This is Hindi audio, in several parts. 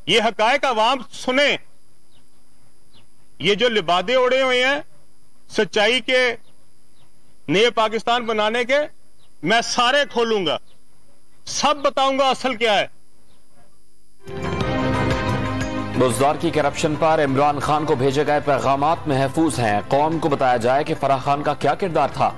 ये हकायक अवाम सुने। ये जो लिबादे उड़े हुए हैं सच्चाई के, नए पाकिस्तान बनाने के, मैं सारे खोलूंगा, सब बताऊंगा असल क्या है। बुज़दार की करप्शन पर इमरान खान को भेजे गए पैगामात महफूज हैं। कौम को बताया जाए कि फराह खान का क्या किरदार था।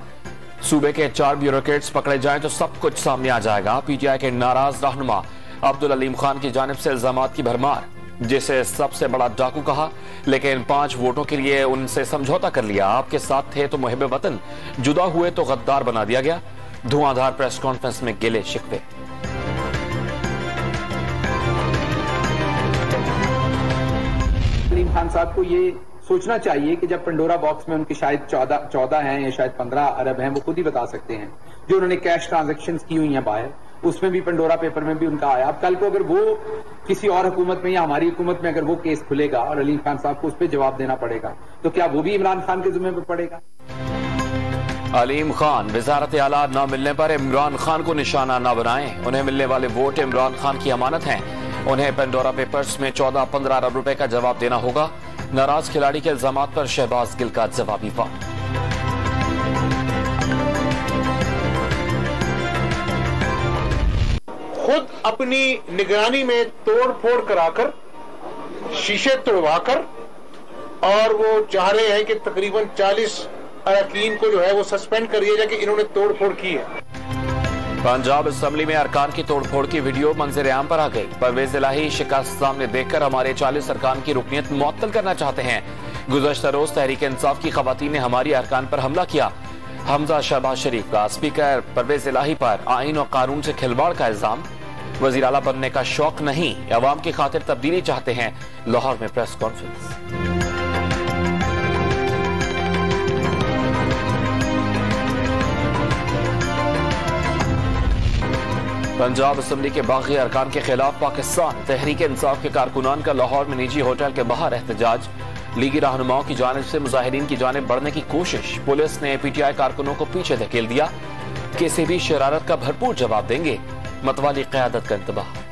सूबे के 4 ब्यूरोक्रेट्स पकड़े जाएं तो सब कुछ सामने आ जाएगा। पीटीआई के नाराज रहनुमा अब्दुल अलीम खान की जानिब से इल्जामात की भरमार, जिसे सबसे बड़ा डाकू कहा, लेकिन 5 वोटों के लिए उनसे समझौता कर लिया। आपके साथ थे तो मुहिब वतन, जुदा हुए तो गद्दार बना दिया गया। धुआंधार प्रेस कॉन्फ्रेंस में गिले शिकवे। अलीम खान साहब को ये सोचना चाहिए कि जब पंडोरा बॉक्स में उनके शायद 14 हैं या शायद 15 अरब हैं, वो खुद ही बता सकते हैं, जो उन्होंने कैश ट्रांजैक्शंस की हुई हैं बाहर, उसमें भी पंडोरा पेपर में भी उनका आया। अब कल को अगर वो किसी और हुकूमत में या हमारी हुकूमत में अगर वो केस खुलेगा और अलीम खान साहब को उस पर जवाब देना पड़ेगा, तो क्या वो भी इमरान खान के जिम्मे पर पड़ेगा? अलीम खान वजारत आला न मिलने पर इमरान खान को निशाना न बनाएं। उन्हें मिलने वाले वोट इमरान खान की अमानत हैं। उन्हें पेंडोरा पेपर्स में 14-15 अरब रुपए का जवाब देना होगा। नाराज खिलाड़ी के इल्जामात पर शहबाज गिल का जवाबी वार। खुद अपनी निगरानी में तोड़ फोड़ कराकर, शीशे तोड़वाकर, और वो चाह रहे हैं कि तकरीबन 40 अरकान को जो है वो सस्पेंड कर दिया जाए कि इन्होंने तोड़ फोड़ की है। पंजाब असम्बली में अरकान की तोड़फोड़ की वीडियो मंजर आम पर आ गई। परवेज इलाही शिकस्त सामने देखकर हमारे 40 अरकान की रुकनीत मुअत्तल करना चाहते हैं। गुज़श्ता रोज तहरीक इंसाफ की खवातीन ने हमारी अरकान पर हमला किया। हमजा शहबाज शरीफ का स्पीकर परवेज इलाही पर आइन और कानून से खिलवाड़ का इल्जाम। वजीर आला बनने का शौक नहीं, अवाम की खातिर तब्दीली चाहते हैं। लाहौर में प्रेस कॉन्फ्रेंस। पंजाब असम्बली के बागी अरकान के खिलाफ पाकिस्तान तहरीक इंसाफ के कारकुनान का लाहौर में निजी होटल के बाहर एहतजाज। लीगी रहनुमाओं की जानिब से मुजाहिरीन की जानिब बढ़ने की कोशिश। पुलिस ने पीटीआई कारकुनों को पीछे धकेल दिया। किसी भी शरारत का भरपूर जवाब देंगे, मतवाली क़यादत का इंतबाह।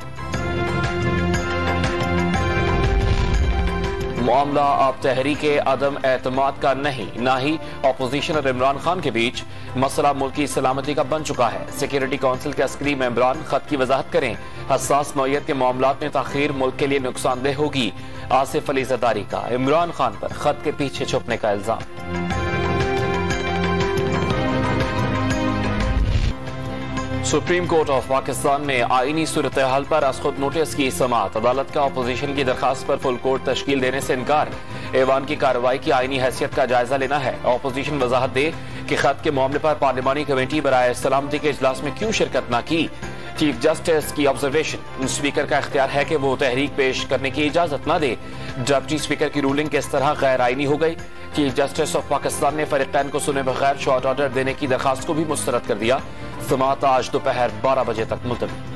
मामला अब तहरीक अदम एतमाद का नहीं, ना ही अपोजिशन और इमरान खान के बीच। मसला मुल्क की सलामती का बन चुका है। सिक्योरिटी काउंसिल के अस्करी मेंबरान खत की वजाहत करें। हसास नौयत के मामलात में ताखीर मुल्क के लिए नुकसानदेह होगी। आसिफ अली ज़रदारी का इमरान खान पर खत के पीछे छुपने का इल्जाम। सुप्रीम कोर्ट ऑफ पाकिस्तान में आईनी सूरत हाल पर खुद नोटिस की समाअत। अदालत का अपोजिशन की दरखास्त पर फुल कोर्ट तश्कील देने से इनकार। ऐवान की कार्रवाई की आईनी हैसियत का जायजा लेना है। अपोजिशन वजाहत दे कि खत के मामले पर पार्लिमानी कमेटी बराए सलामती के इजलास में क्यों शिरकत न की। चीफ जस्टिस की ऑब्जर्वेशन, स्पीकर का इख्तियार है कि वो तहरीक पेश करने की इजाजत न दे। डिप्टी स्पीकर की रूलिंग किस तरह गैर आईनी हो गई। चीफ जस्टिस ऑफ पाकिस्तान ने फरीकैन को सुने बगैर शॉर्ट ऑर्डर देने की दरखास्त को भी मुस्तरद कर दिया। समाअत आज दोपहर 12 बजे तक मुलतवी।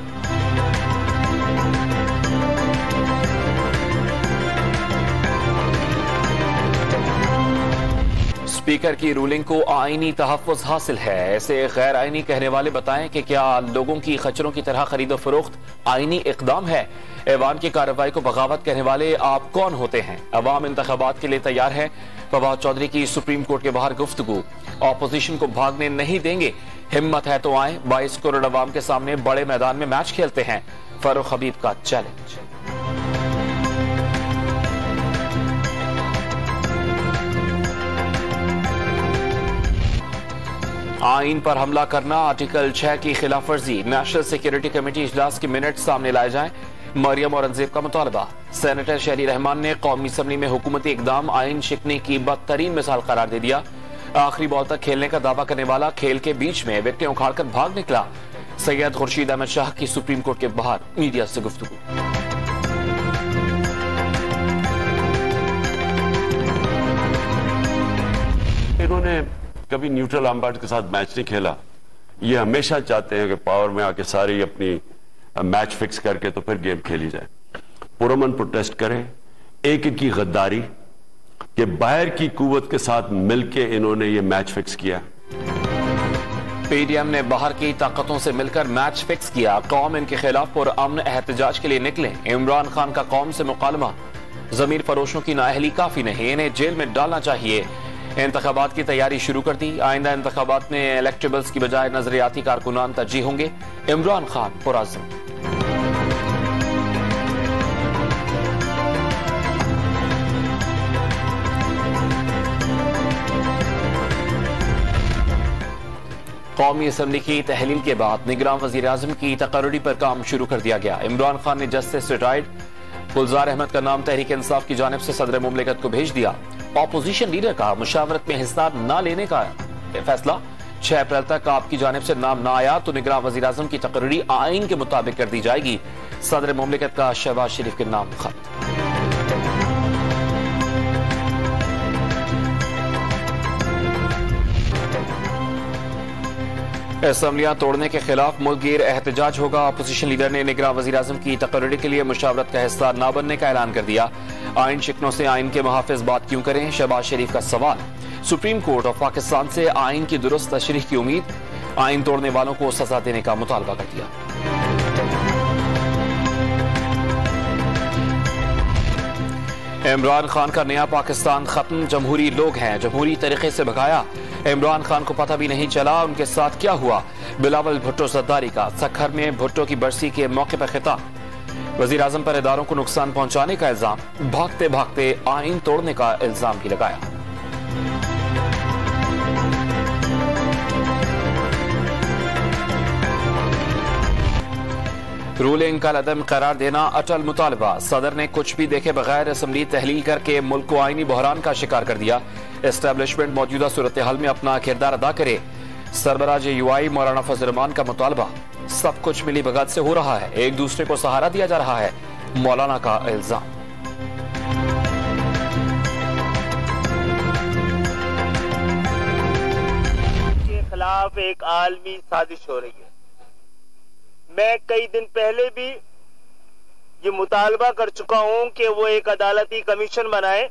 स्पीकर की रूलिंग को आईनी तहफ़्फ़ुज़ हासिल है। ऐसे गैर आईनी कहने वाले बताएं कि क्या लोगों की खच्चरों की तरह खरीदो फरोख्त आईनी इकदाम है। ऐवान की कार्रवाई को बगावत कहने वाले आप कौन होते हैं। अवाम इंतखाबात के लिए तैयार है। फवाद चौधरी की सुप्रीम कोर्ट के बाहर गुफ्तगू। ऑपोजिशन को भागने नहीं देंगे, हिम्मत है तो आए। 22 करोड़ अवाम के सामने बड़े मैदान में मैच खेलते हैं। फारूक हबीब का चैलेंज। आइन पर हमला करना, आर्टिकल 6 की खिलाफ वर्जी। नेशनल सिक्योरिटी कमेटी इजलास के मिनट सामने लाए जाएं। मरियम औरंगजेब का मुतालबा। सेनेटर शहरी रहमान ने कौमी असम्बली में हुकूमती इकदाम आइन शिकने की बदतरीन मिसाल करार दे दिया। आखिरी बॉल तक खेलने का दावा करने वाला खेल के बीच में विकेटें उखाड़कर भाग निकला। सैयद खुर्शीद अहमद शाह की सुप्रीम कोर्ट के बाहर मीडिया से गुफ्तगू। इन्होंने कभी न्यूट्रल अंपायर के साथ मैच नहीं खेला। ये हमेशा चाहते हैं कि पावर में आके सारी अपनी मैच फिक्स करके तो फिर गेम खेली जाए। पुरअमन प्रोटेस्ट करें। एक इनकी गद्दारी कि बाहर की कुव्वत के साथ मिलके इन्होंने ये मैच फिक्स किया। पीडीएम ने बाहर की ताकतों से मिलकर मैच फिक्स किया। कौम इनके खिलाफ पुरअमन एहतजाज के लिए निकले। इमरान खान का कौम से मुकालमा। जमीन फरोशों की नाअहली काफी नहीं, इन्हें जेल में डालना चाहिए। इंतखाबात की तैयारी शुरू कर दी। आइंदा इंतखाबात में इलेक्टेबल्स की बजाय नजरियाती कारकुनान तरजीह होंगे। इमरान खान पुरअज़्म। कौमी असम्बली की तहलील के बाद निगरान वजीर आजम की तकर्री पर काम शुरू कर दिया गया। इमरान खान ने जस्टिस रिटायर्ड गुलजार अहमद का नाम तहरीक इंसाफ की जानिब से सदर मुमलिकत को भेज दिया। ऑपोजिशन लीडर का मुशावरत में हिस्सा न लेने का फैसला। 6 अप्रैल तक आपकी जानिब से नाम न आया तो निगरान वजीर आजम की तकर्री आइन के मुताबिक कर दी जाएगी। सदर मुमलिकत का शहबाज शरीफ के नाम खत। असम्बलियां तोड़ने के खिलाफ मुल्कगीर एहतजाज होगा। अपोजिशन लीडर ने निगरान वजीर आजम की तकर्री के लिए मुशावरत का हिस्सा न बनने का ऐलान कर दिया। आइन शिकनों से आइन के मुहाफिज बात क्यों करें, शहबाज शरीफ का सवाल। सुप्रीम कोर्ट ऑफ पाकिस्तान से आइन की दुरुस्त तशरीह की उम्मीद। आइन तोड़ने वालों को सजा देने का मुतालबा कर दिया। इमरान खान का नया पाकिस्तान खत्म। जमहूरी लोग हैं, जमहूरी तरीके से भगाया। इमरान खान को पता भी नहीं चला उनके साथ क्या हुआ। बिलावल भुट्टो जद्दारी का सखर में भुट्टो की बरसी के मौके पर खिताब। वजीर आजम पर इदारों को नुकसान पहुंचाने का इल्जाम। भागते भागते आइन तोड़ने का इल्जाम भी लगाया। रूलिंग का अदम करार देना अटल मुतालबा। सदर ने कुछ भी देखे बगैर असम्बली तहलील करके मुल्क को आईनी बहरान का शिकार कर दिया। एस्टेब्लिशमेंट मौजूदा सूरत हाल में अपना किरदार अदा करे। सरबराज यूआई मौलाना फजल रहमान का मुतालबा। सब कुछ मिली भगत से हो रहा है, एक दूसरे को सहारा दिया जा रहा है, मौलाना का इल्जाम। के खिलाफ एक आलमी साजिश हो रही है। मैं कई दिन पहले भी ये मुतालबा कर चुका हूं कि वो एक अदालती कमीशन बनाए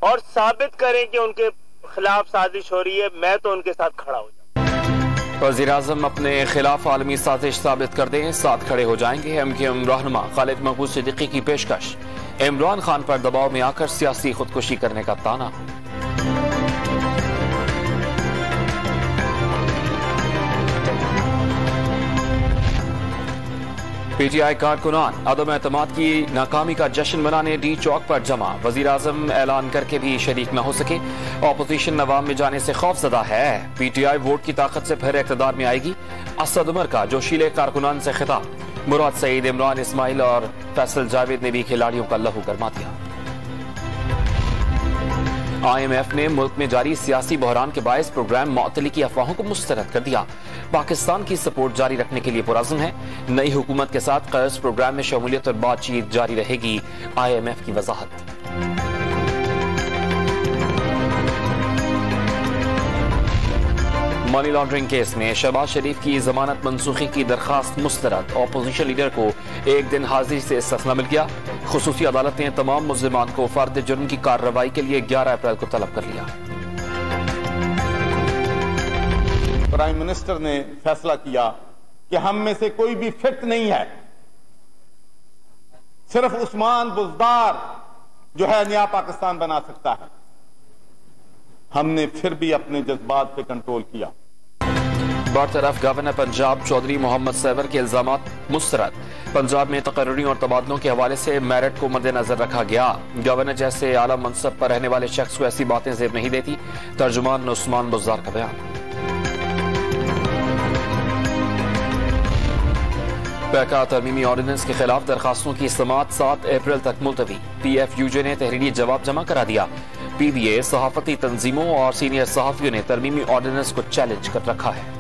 और साबित करें कि उनके खिलाफ साजिश हो रही है। मैं तो उनके साथ खड़ा हो जाऊं। वजीर आजम अपने खिलाफ आलमी साजिश साबित कर दें, साथ खड़े हो जाएंगे। एमक्यूएम रहनुमा खालिद महबूब सिद्दीकी की पेशकश। इमरान खान पर दबाव में आकर सियासी खुदकुशी करने का ताना। पीटीआई कारकुनान अदम एतमाद की नाकामी का जश्न मनाने डी चौक पर जमा। वजीर आजम ऐलान करके भी शरीक न हो सके। ऑपोजिशन अवाम में जाने से खौफजदा है। पीटीआई वोट की ताकत से फिर इक़्तिदार में आएगी। असद उमर का जोशीले कारकुनान से खिताब। मुराद सईद, इमरान इस्माइल और फैसल जावेद ने भी खिलाड़ियों का लहू गरमा दिया। IMF ने मुल्क में जारी सियासी बहरान के बायस प्रोग्राम मुअत्तली की अफवाहों को मुस्तरद कर दिया। पाकिस्तान की सपोर्ट जारी रखने के लिए पुरअज़्म है। नई हुकूमत के साथ कर्ज प्रोग्राम में शमूलियत और बातचीत जारी रहेगी। IMF की वजाहत। मनी लॉन्ड्रिंग केस में शहबाज शरीफ की जमानत मनसूखी की दरखास्त मुस्तरद। ऑपोजिशन लीडर को एक दिन हाजिरी से इस्तिस्ना मिल गया। खुसूसी अदालत ने तमाम मुल्ज़िमान को फर्द जुर्म की कार्रवाई के लिए 11 अप्रैल को तलब कर लिया। प्राइम मिनिस्टर ने फैसला किया कि हम में से कोई भी फिट नहीं है, सिर्फ उस्मान बुज़दार जो है नया पाकिस्तान बना सकता है। हमने फिर भी अपने जज्बात पे कंट्रोल किया। बरतरफ गवर्नर पंजाब चौधरी मोहम्मद सैवर के इल्जामात मुस्तरद। पंजाब में तकर्री और तबादलों के हवाले से मेरिट को मद्देनजर रखा गया। गवर्नर जैसे आला मनसब पर रहने वाले शख्स को ऐसी बातें जेब नहीं देती। तर्जुमान उस्मान बुज़दार का बयान। पैका तरमीमी ऑर्डिनेंस के खिलाफ दरखास्तों की समाअत 7 अप्रैल तक मुलतवी। PFUJ ने तहरीरी जवाब जमा करा दिया। PBA, सहाफती तंजीमों और सीनियर सहाफियों ने तरमीमी ऑर्डिनेंस को चैलेंज कर रखा है।